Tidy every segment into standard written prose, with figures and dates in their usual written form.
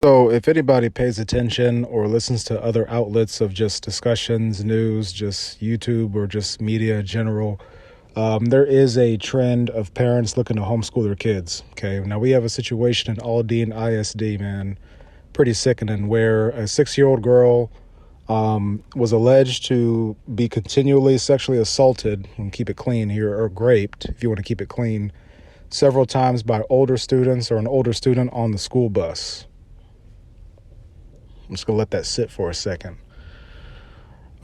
So, if anybody pays attention or listens to other outlets of just discussions, news, just YouTube or just media in general, there is a trend of parents looking to homeschool their kids. Okay. Now, we have a situation in Aldine ISD, man, pretty sickening, where a 6-year-old girl was alleged to be continually sexually assaulted, and keep it clean here, or raped, if you want to keep it clean, several times by older students or an older student on the school bus. I'm just going to let that sit for a second.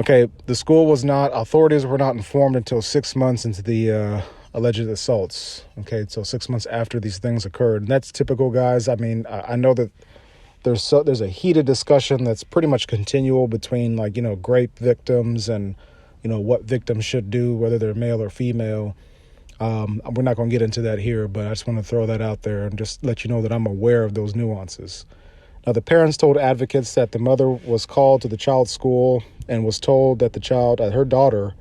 Okay, authorities were not informed until 6 months into the alleged assaults. Okay, so 6 months after these things occurred. And that's typical, guys. I mean, I know that there's a heated discussion that's pretty much continual between, rape victims and, what victims should do, whether they're male or female. We're not going to get into that here, but I just want to throw that out there and just let you know that I'm aware of those nuances. Now, the parents told advocates that the mother was called to the child's school and was told that her daughter,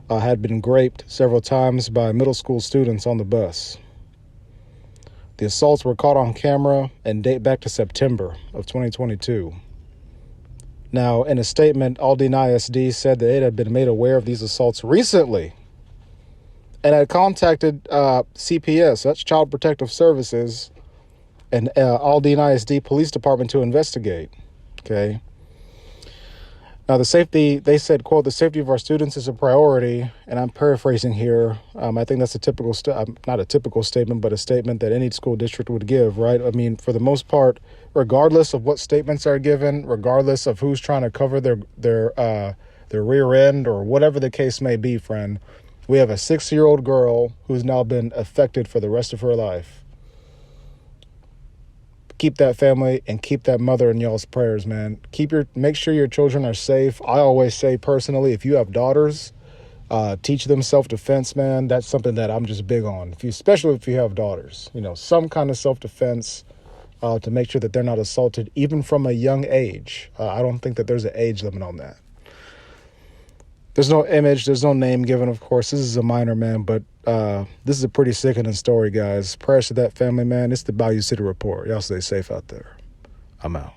had been raped several times by middle school students on the bus. The assaults were caught on camera and date back to September of 2022. Now, in a statement, Aldine ISD said that it had been made aware of these assaults recently and had contacted CPS, that's Child Protective Services, and Aldine ISD Police Department to investigate. Okay. Now, they said, quote, "The safety of our students is a priority," and I'm paraphrasing here. I think that's not a typical statement, but a statement that any school district would give, right? I mean, for the most part, regardless of what statements are given, regardless of who's trying to cover their rear end or whatever the case may be, friend, we have a 6-year-old girl who's now been affected for the rest of her life. Keep that family and keep that mother in y'all's prayers, man. Make sure your children are safe. I always say personally, if you have daughters, teach them self-defense, man. That's something that I'm just big on. Especially if you have daughters, some kind of self-defense to make sure that they're not assaulted, even from a young age. I don't think that there's an age limit on that. There's no image, there's no name given, of course. This is a minor, man, but this is a pretty sickening story, guys. Prayers to that family, man. It's the Bayou City Report. Y'all stay safe out there. I'm out.